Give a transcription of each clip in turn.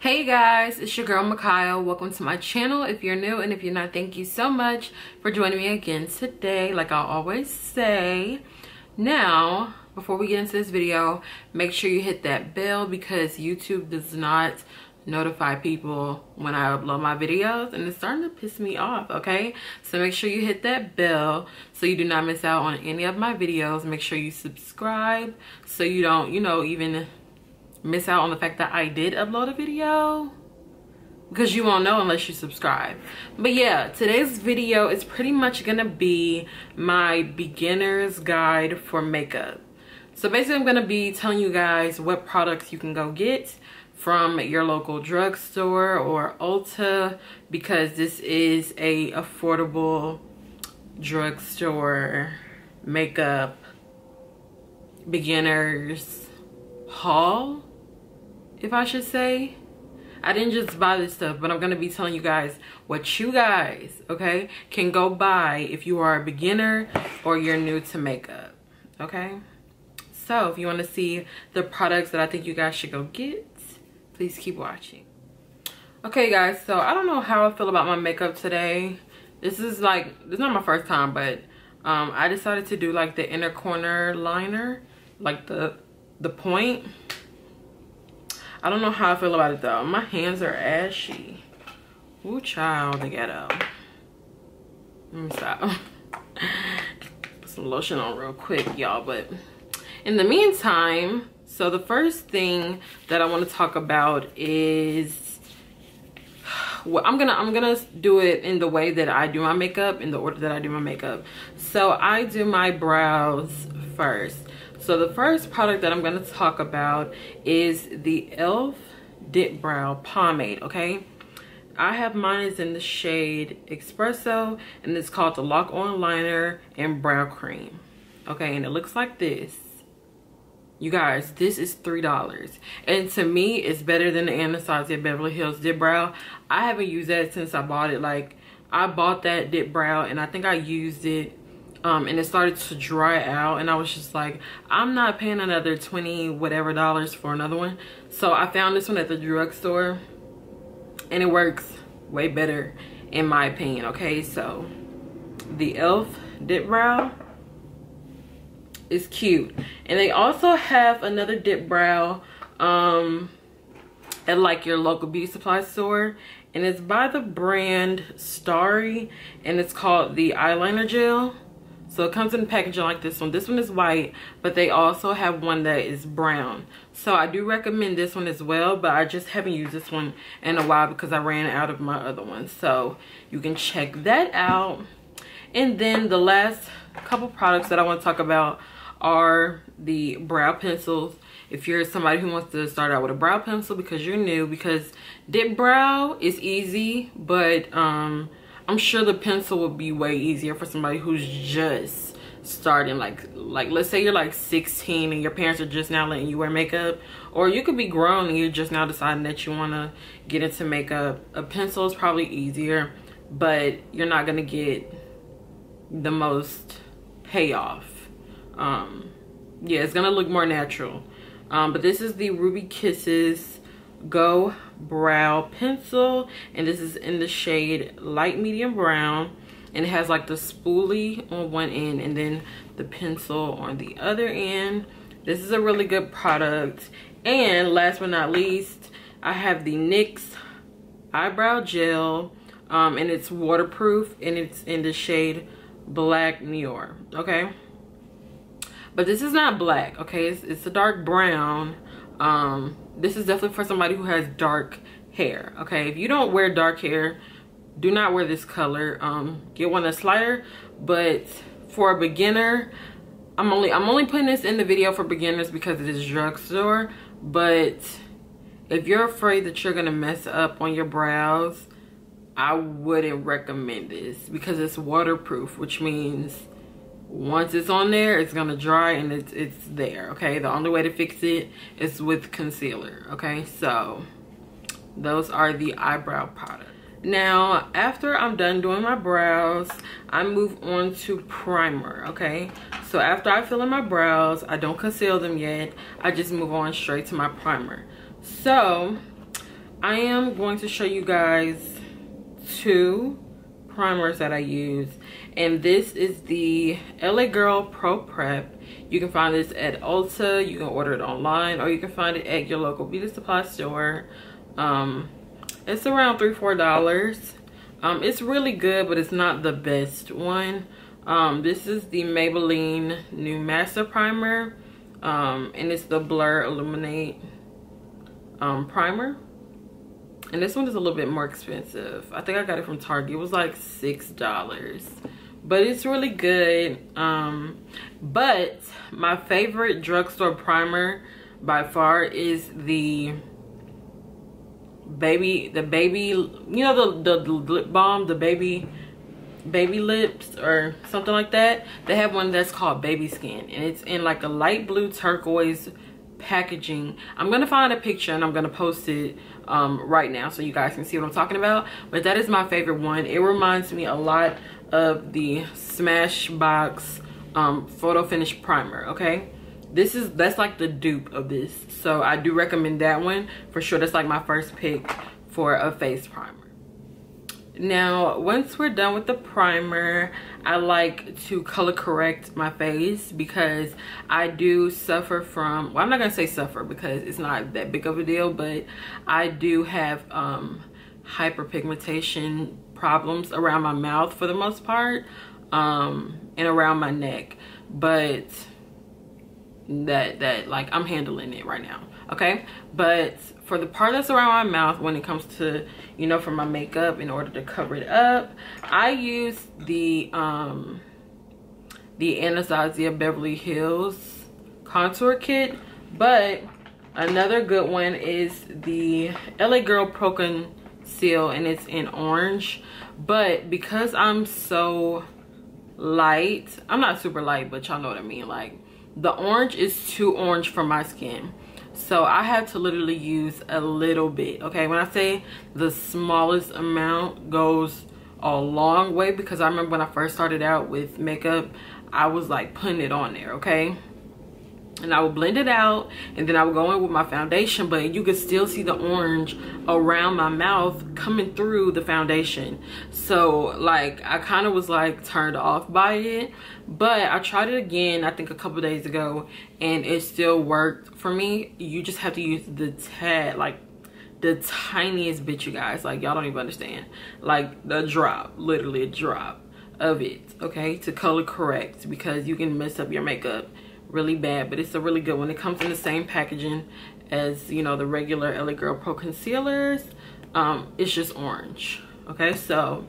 Hey guys, it's your girl Makaya. Welcome to my channel. If you're new and if you're not, thank you so much for joining me again today. Like I always say, now before we get into this video, make sure you hit that bell because YouTube does not notify people when I upload my videos and it's starting to piss me off. Okay, so make sure you hit that bell so you do not miss out on any of my videos. Make sure you subscribe so you don't even miss out on the fact that I did upload a video, because you won't know unless you subscribe. But yeah, today's video is pretty much gonna be my beginner's guide for makeup. So basically I'm gonna be telling you guys what products you can go get from your local drugstore or Ulta, because this is a affordable drugstore makeup beginners haul, if I should say. I didn't just buy this stuff, but I'm going to be telling you guys what you guys, okay, can go buy if you are a beginner or you're new to makeup, okay? So if you want to see the products that I think you guys should go get, please keep watching. Okay guys, so I don't know how I feel about my makeup today. This is not my first time, but I decided to do like the inner corner liner, like the point. I don't know how I feel about it though. My hands are ashy. Ooh, child, the ghetto. Let me stop. Put some lotion on real quick, y'all. But in the meantime, so the first thing that I want to talk about is, well, I'm gonna do it in the way that I do my makeup, in the order that I do my makeup. So I do my brows first. So the first product that I'm going to talk about is the e.l.f. Dip Brow Pomade, okay? I have mine is in the shade Espresso, and it's called the Lock On Liner and Brow Cream, okay? And it looks like this. You guys, this is $3. And to me, it's better than the Anastasia Beverly Hills Dip Brow. I haven't used that since I bought it. Like, I bought that Dip Brow, and I think I used it. And it started to dry out, and I was just like, I'm not paying another $20 whatever for another one. So I found this one at the drugstore, and it works way better in my opinion, okay? So the e.l.f. Dip Brow is cute, and they also have another dip brow at like your local beauty supply store, and it's by the brand Starry, and it's called the eyeliner gel. So it comes in packaging like this one. This one is white, but they also have one that is brown. So I do recommend this one as well, but I just haven't used this one in a while because I ran out of my other ones. So you can check that out. And then the last couple products that I want to talk about are the brow pencils. If you're somebody who wants to start out with a brow pencil because you're new, because dip brow is easy, but I'm sure the pencil would be way easier for somebody who's just starting, like let's say you're like 16 and your parents are just now letting you wear makeup, or you could be grown and you're just now deciding that you want to get into makeup. A pencil is probably easier, but you're not going to get the most payoff. Yeah, it's going to look more natural. But this is the Ruby Kisses Go Brow Pencil, and this is in the shade light medium brown, and it has like the spoolie on one end and then the pencil on the other end. This is a really good product. And last but not least, I have the NYX eyebrow gel, and it's waterproof, and it's in the shade Black Noir, okay? But this is not black, okay? It's a dark brown. This is definitely for somebody who has dark hair, okay? If you don't wear dark hair, do not wear this color. Get one that's lighter. But for a beginner, I'm only putting this in the video for beginners because it is drugstore. But if you're afraid that you're gonna mess up on your brows, I wouldn't recommend this because it's waterproof, which means once it's on there, it's gonna dry and it's there, okay? The only way to fix it is with concealer, okay? So those are the eyebrow products. Now, after I'm done doing my brows, I move on to primer, okay? So after I fill in my brows, I don't conceal them yet. I just move on straight to my primer. So I am going to show you guys 2 primers that I use, and this is the LA Girl Pro Prep. You can find this at Ulta, you can order it online, or you can find it at your local beauty supply store. It's around $3-4. It's really good, but it's not the best one. This is the Maybelline New Master Primer, and it's the Blur Illuminate primer. And this one is a little bit more expensive. I think I got it from Target. It was like $6, but it's really good. But my favorite drugstore primer by far is the baby, you know, the lip balm, the baby lips or something like that. They have one that's called Baby Skin, and it's in like a light blue turquoise packaging. I'm gonna find a picture and I'm gonna post it right now so you guys can see what I'm talking about. But that is my favorite one. It reminds me a lot of the Smashbox photo finish primer. Okay, that's like the dupe of this, so I do recommend that one for sure. That's like my first pick for a face primer. Now, once we're done with the primer, I like to color correct my face because I do suffer from, well, I'm not gonna say suffer because it's not that big of a deal, but I do have hyperpigmentation problems around my mouth for the most part, and around my neck. But that like, I'm handling it right now, okay? But for the part that's around my mouth, when it comes to, you know, for my makeup, in order to cover it up, I use the Anastasia Beverly Hills contour kit. But another good one is the LA Girl Pro Conceal, and it's in orange. But because I'm so light, I'm not super light, but y'all know what I mean, like the orange is too orange for my skin, so I had to literally use a little bit. Okay, when I say the smallest amount goes a long way, because I remember when I first started out with makeup, I was like putting it on there, okay, and I would blend it out, and then I would go in with my foundation, but you could still see the orange around my mouth coming through the foundation. So like, I kind of was like turned off by it. But I tried it again, I think a couple days ago, and it still worked for me. You just have to use the tad, like the tiniest bit, you guys. Like, y'all don't even understand. Like the drop, literally a drop of it, okay, to color correct, because you can mess up your makeup really bad. But it's a really good one. It comes in the same packaging as, you know, the regular LA Girl Pro concealers. It's just orange, okay? So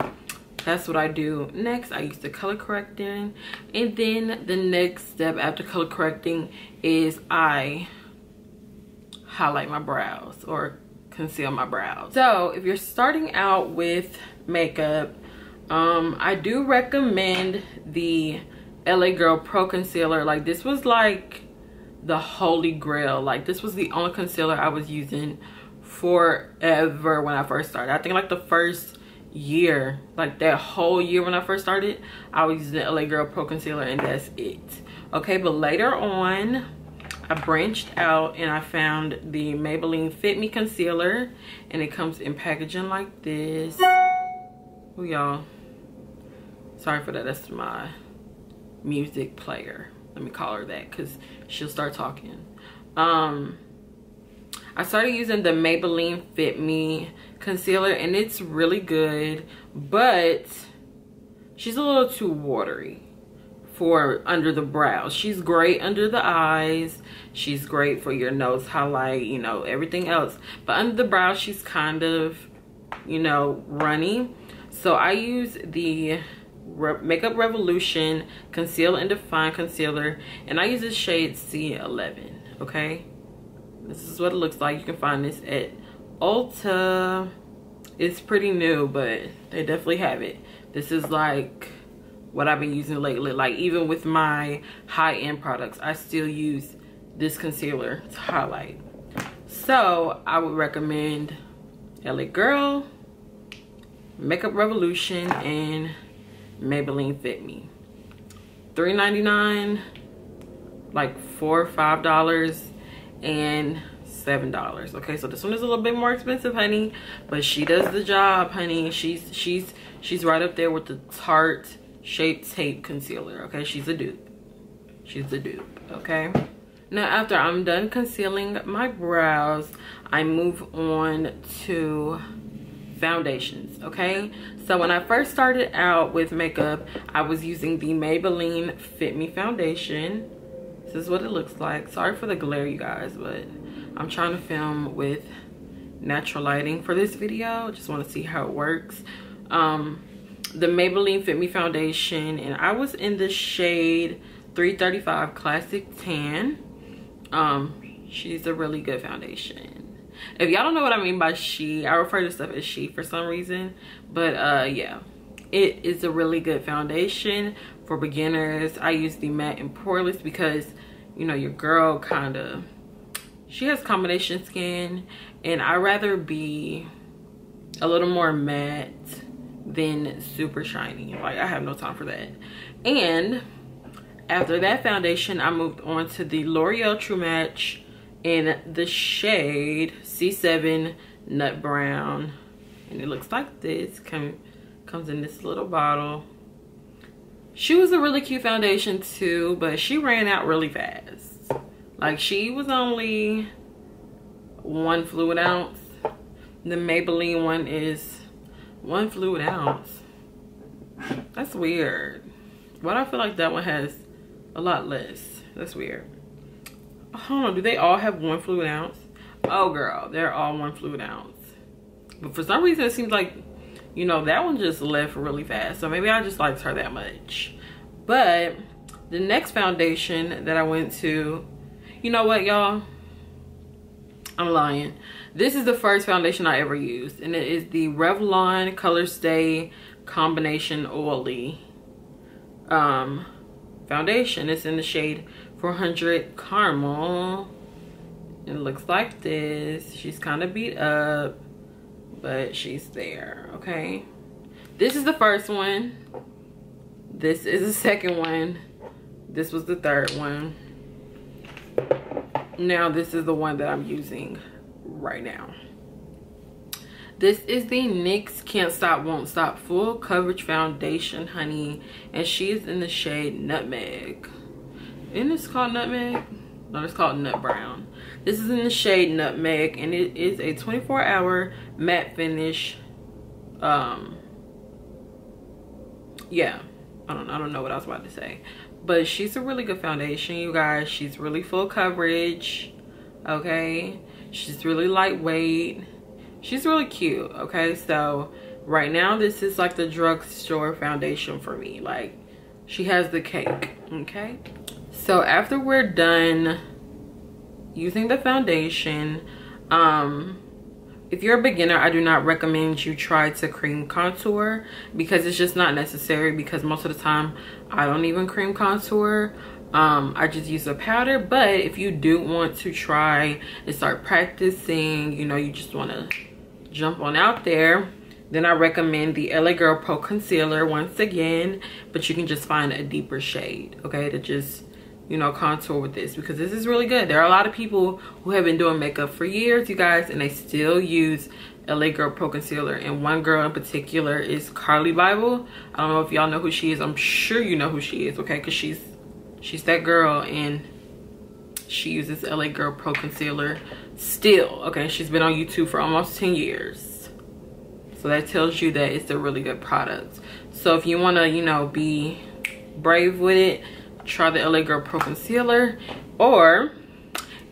that's what I do next. I use the color correcting, and then the next step after color correcting is I highlight my brows or conceal my brows. So if you're starting out with makeup, I do recommend the LA Girl Pro Concealer. Like, this was like the holy grail. Like, this was the only concealer I was using forever when I first started. I think like the first year, like that whole year when I first started, I was using the LA Girl Pro Concealer, and that's it, okay? But later on, I branched out and I found the Maybelline Fit Me Concealer, and it comes in packaging like this. Oh, y'all, sorry for that. That's my music player. Let me call her that because she'll start talking. I started using the Maybelline Fit Me concealer, and it's really good, but she's a little too watery for under the brows. She's great under the eyes, she's great for your nose highlight, you know, everything else, but under the brows she's kind of, you know, runny. So I use the Makeup Revolution Conceal and Define Concealer, and I use the shade C11, okay? This is what it looks like. You can find this at Ulta. It's pretty new, but they definitely have it. This is like what I've been using lately. Like, even with my high-end products, I still use this concealer to highlight. So I would recommend LA Girl, Makeup Revolution, and Maybelline Fit Me. $3.99, like $4 or $5, and $7. Okay, so this one is a little bit more expensive, honey, but she does the job, honey. She's right up there with the Tarte Shape Tape Concealer. Okay, she's a dupe. She's a dupe. Okay, now after I'm done concealing my brows, I move on to foundations. Okay, so when I first started out with makeup, I was using the Maybelline Fit Me foundation. This is what it looks like. Sorry for the glare, you guys, but I'm trying to film with natural lighting for this video. I just want to see how it works. The Maybelline Fit Me foundation, and I was in the shade 335 Classic Tan. She's a really good foundation. If y'all don't know what I mean by she, I refer to stuff as she for some reason, but yeah, it is a really good foundation for beginners. I use the matte and poreless because, you know, your girl she has combination skin, and I rather be a little more matte than super shiny. Like, I have no time for that. And after that foundation, I moved on to the L'Oreal True Match in the shade C7 Nut Brown, and it looks like this. Comes in this little bottle. She was a really cute foundation too, but she ran out really fast. Like, she was only 1 fluid ounce. The Maybelline one is 1 fluid ounce. That's weird. Why do I feel like that one has a lot less? That's weird. Hold on, do they all have 1 fluid ounce? Oh girl, they're all 1 fluid ounce. But for some reason it seems like, you know, that one just left really fast. So maybe I just liked her that much. But the next foundation that I went to, you know what, y'all? I'm lying. This is the first foundation I ever used, and it is the Revlon Color Stay Combination Oily foundation. It's in the shade 400 Caramel. It looks like this. She's kind of beat up, but she's there. Okay, this is the first one. This is the second one. This was the third one. Now this is the one that I'm using right now. This is the NYX Can't Stop Won't Stop Full Coverage Foundation, honey, and she is in the shade Nutmeg. Isn't this called Nutmeg? No, it's called Nut Brown. This is in the shade Nutmeg, and it is a 24-hour matte finish. Yeah, I don't know what I was about to say, but she's a really good foundation, you guys. She's really full coverage. Okay, she's really lightweight. She's really cute. Okay, so right now this is like the drugstore foundation for me. Like, she has the cake. Okay, so after we're done using the foundation, if you're a beginner, I do not recommend you try to cream contour, because it's just not necessary, because most of the time I don't even cream contour. I just use a powder. But if you do want to try and start practicing, you know, you just want to jump on out there, then I recommend the LA Girl Pro Concealer once again, but you can just find a deeper shade, okay, to just, you know, contour with this, because this is really good. There are a lot of people who have been doing makeup for years, you guys, and they still use LA Girl Pro Concealer. And one girl in particular is Carly Bible. I don't know if y'all know who she is. I'm sure you know who she is, okay, because she's that girl, and she uses LA Girl Pro Concealer still, okay. She's been on YouTube for almost 10 years, so that tells you that it's a really good product. So if you want to, you know, be brave with it, try the LA Girl Pro Concealer. Or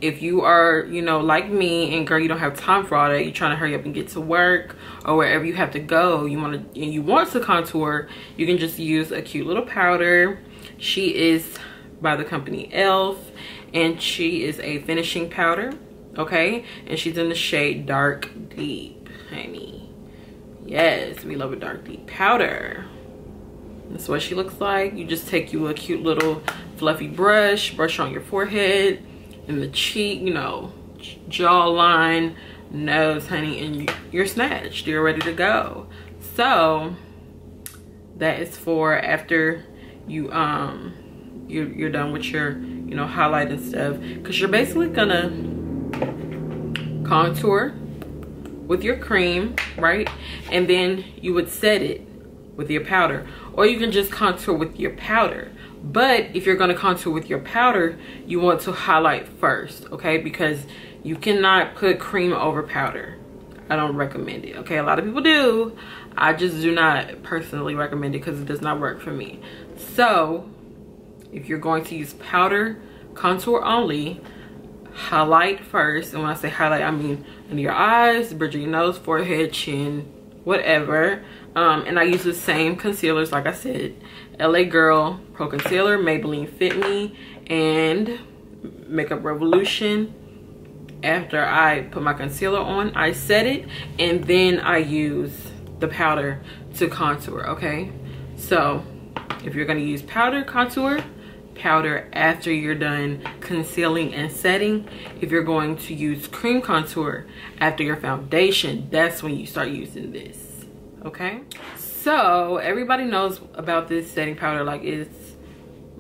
if you are, you know, like me, and girl, you don't have time for all that, you're trying to hurry up and get to work or wherever you have to go, you want to contour, you can just use a cute little powder. She is by the company Elf, and she is a finishing powder, okay, and she's in the shade Dark Deep, honey. Yes, we love a dark deep powder. That's what she looks like. You just take you a cute little fluffy brush on your forehead and the cheek, you know, jawline, nose, honey, and you're snatched. You're ready to go. So that is for after you you're done with your, you know, highlight and stuff, because you're basically gonna contour with your cream, right? And then you would set it with your powder, or you can just contour with your powder. But if you're going to contour with your powder, you want to highlight first, okay? Because you cannot put cream over powder. I don't recommend it, okay? A lot of people do. I just do not personally recommend it because it does not work for me. So if you're going to use powder contour only, highlight first. And when I say highlight, I mean under your eyes, bridge of your nose, forehead, chin, whatever. And I use the same concealers, like I said, LA Girl Pro Concealer, Maybelline Fit Me, and Makeup Revolution. After I put my concealer on, I set it, and then I use the powder to contour, okay? So if you're gonna use powder contour, powder after you're done concealing and setting. If you're going to use cream contour after your foundation, that's when you start using this, okay? So everybody knows about this setting powder, like it's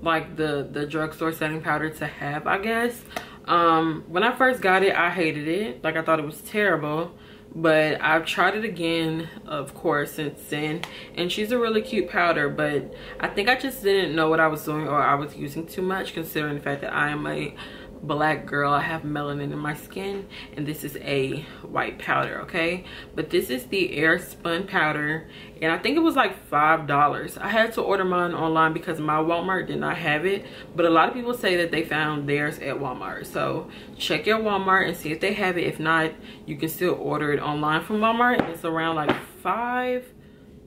like the drugstore setting powder to have, I guess. When I first got it, I hated it. Like, I thought it was terrible. But I've tried it again, of course, since then. And she's a really cute powder, but I think I just didn't know what I was doing, or I was using too much, considering the fact that I am a black girl. I have melanin in my skin, and this is a white powder, okay? But this is the Air Spun powder, and I think it was like $5. I had to order mine online because my Walmart did not have it, but a lot of people say that they found theirs at Walmart. So check your Walmart and see if they have it. If not, you can still order it online from Walmart, and it's around like $5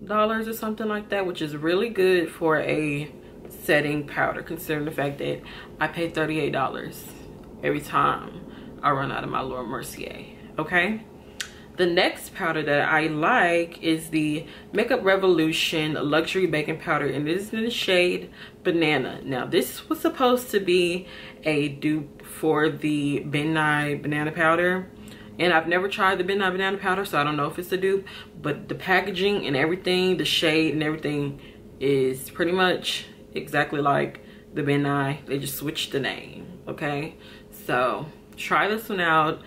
or something like that, which is really good for a setting powder, considering the fact that I paid $38 every time I run out of my Laura Mercier, okay? The next powder that I like is the Makeup Revolution Luxury Baking Powder, and it is in the shade Banana. Now, this was supposed to be a dupe for the Ben Nye Banana Powder, and I've never tried the Ben Nye Banana Powder, so I don't know if it's a dupe, but the packaging and everything, the shade and everything is pretty much exactly like the Ben Nye. They just switched the name, okay? So try this one out.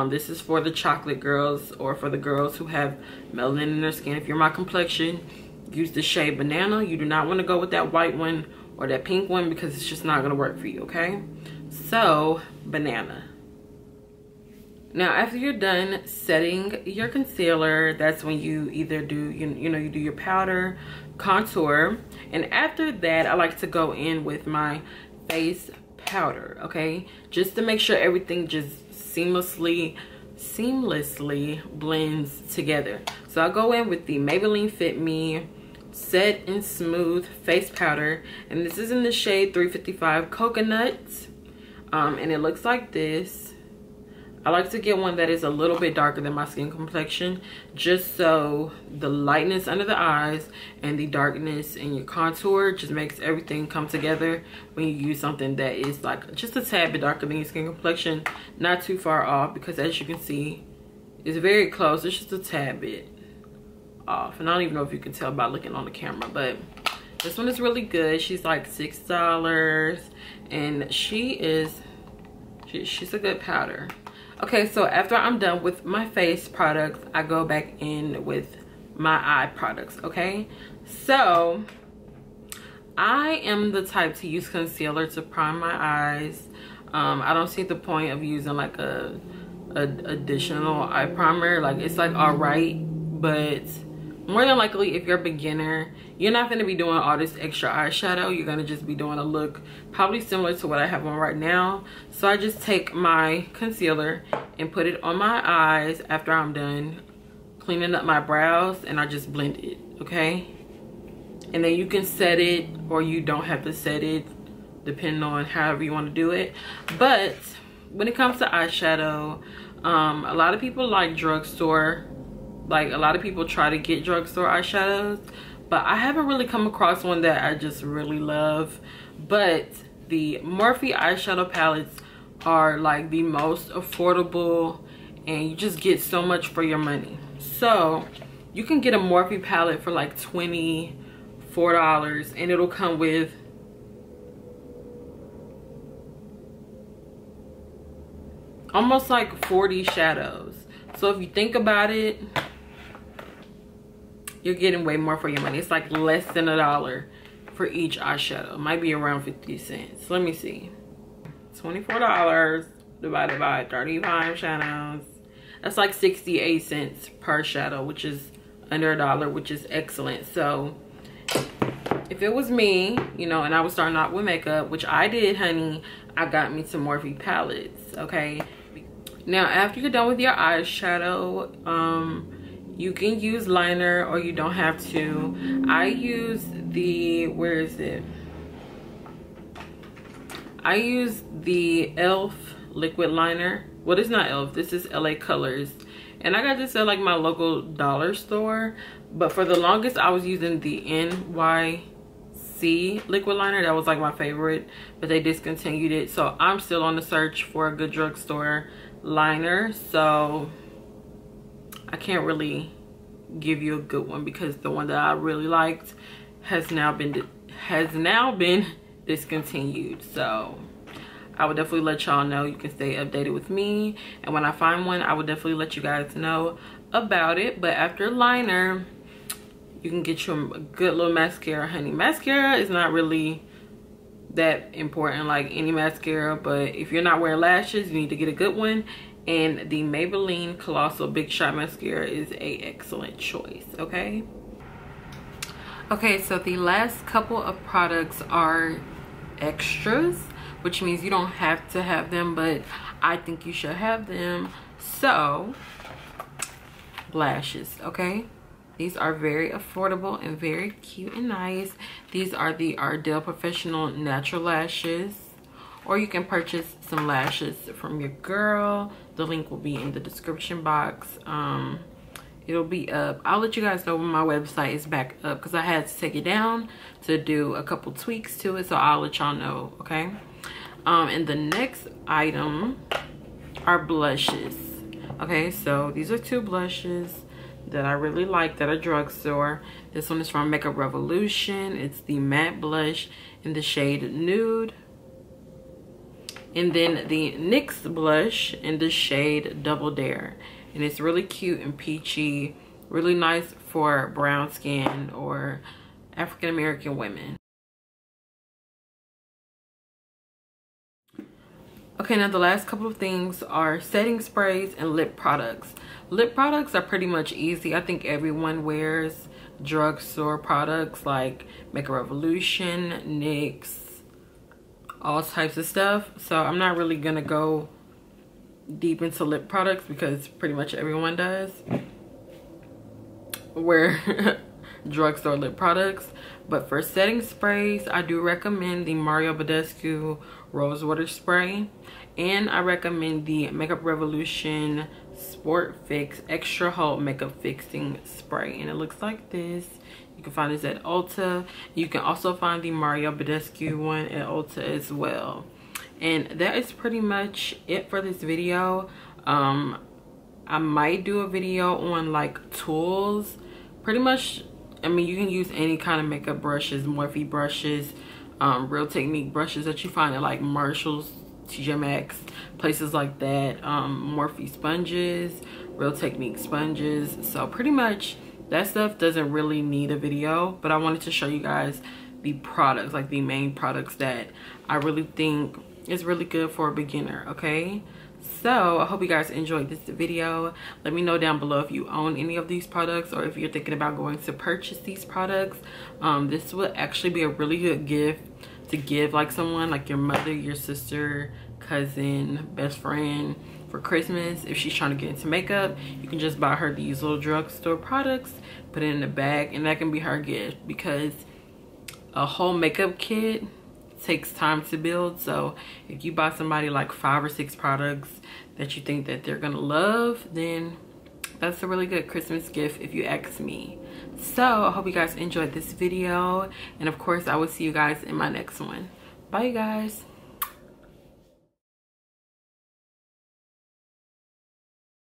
This is for the chocolate girls, or for the girls who have melanin in their skin. If you're my complexion, use the shade Banana. You do not want to go with that white one or that pink one, because it's just not going to work for you, okay? So Banana. Now, after you're done setting your concealer, that's when you either do, you know, you do your powder, contour, and after that, I like to go in with my face powder, okay? Just to make sure everything just seamlessly blends together. So I'll go in with the Maybelline Fit Me Set and Smooth Face Powder, and this is in the shade 355 Coconut, and it looks like this. I like to get one that is a little bit darker than my skin complexion, just so the lightness under the eyes and the darkness in your contour just makes everything come together when you use something that is like just a tad bit darker than your skin complexion. Not too far off, because as you can see, it's very close. It's just a tad bit off, and I don't even know if you can tell by looking on the camera, but this one is really good. She's like $6, and she's a good powder. Okay, so after I'm done with my face products, I go back in with my eye products, okay? So I am the type to use concealer to prime my eyes. I don't see the point of using like a additional eye primer. Like, it's like all right, but more than likely, if you're a beginner, you're not going to be doing all this extra eyeshadow. You're going to just be doing a look probably similar to what I have on right now. So I just take my concealer and put it on my eyes after I'm done cleaning up my brows, and I just blend it, okay? And then you can set it, or you don't have to set it, depending on however you want to do it. But when it comes to eyeshadow, a lot of people like drugstore. Like, a lot of people try to get drugstore eyeshadows, but I haven't really come across one that I just really love. But the Morphe eyeshadow palettes are like the most affordable, and you just get so much for your money. So you can get a Morphe palette for like $24, and it'll come with almost like 40 shadows. So if you think about it, you're getting way more for your money. It's like less than $1 for each eyeshadow. It might be around 50 cents. Let me see. $24 divided by 35 shadows. That's like 68 cents per shadow, which is under $1, which is excellent. So if it was me, you know, and I was starting out with makeup, which I did, honey, I got me some Morphe palettes, okay? Now, after you're done with your eyeshadow, you can use liner or you don't have to. I use the, where is it? I use the e.l.f. liquid liner. Well, it's not e.l.f., this is LA Colors. And I got this at like my local dollar store. But for the longest, I was using the NYC liquid liner. That was like my favorite, but they discontinued it. So I'm still on the search for a good drugstore liner. So I can't really give you a good one because the one that I really liked has now been discontinued. So I would definitely let y'all know. You can stay updated with me, and when I find one, I would definitely let you guys know about it. But after liner, you can get you a good little mascara, honey. Mascara is not really that important like any mascara, but if you're not wearing lashes, you need to get a good one. And the Maybelline Colossal Big Shot Mascara is a excellent choice, okay? Okay, so the last couple of products are extras, which means you don't have to have them, but I think you should have them. So, lashes, okay? These are very affordable and very cute and nice. These are the Ardell Professional Natural Lashes. Or you can purchase some lashes from your girl. The link will be in the description box. It'll be up. I'll let you guys know when my website is back up because I had to take it down to do a couple tweaks to it. So I'll let y'all know, okay? And the next item are blushes. Okay, so these are 2 blushes that I really like that are drugstore. This one is from Makeup Revolution. It's the matte blush in the shade Nude. And then the NYX blush in the shade Double Dare. And it's really cute and peachy. Really nice for brown skin or African American women. Okay, now the last couple of things are setting sprays and lip products. Lip products are pretty much easy. I think everyone wears drugstore products like Makeup Revolution, NYX, all types of stuff. So I'm not really gonna go deep into lip products because pretty much everyone does wear drugstore lip products. But for setting sprays, I do recommend the Mario Badescu Rose Water Spray. And I recommend the Makeup Revolution Sport Fix Extra Hold Makeup Fixing Spray. And it looks like this. You can find this at Ulta. You can also find the Mario Badescu one at Ulta as well. And that is pretty much it for this video. I might do a video on like tools. Pretty much, I mean, you can use any kind of makeup brushes, Morphe brushes, Real Technique brushes that you find at like Marshall's, TJ Maxx, places like that. Morphe sponges, Real Technique sponges. So pretty much that stuff doesn't really need a video, but I wanted to show you guys the products, like the main products that I really think is really good for a beginner, okay? So I hope you guys enjoyed this video. Let me know down below if you own any of these products or if you're thinking about going to purchase these products. This would actually be a really good gift to give like someone, like your mother, your sister, cousin, best friend for Christmas. If she's trying to get into makeup, you can just buy her these little drugstore products, put it in the bag, and that can be her gift, because a whole makeup kit takes time to build. So if you buy somebody like 5 or 6 products that you think that they're gonna love, then that's a really good Christmas gift if you ask me. So I hope you guys enjoyed this video, and of course I will see you guys in my next one. Bye, you guys.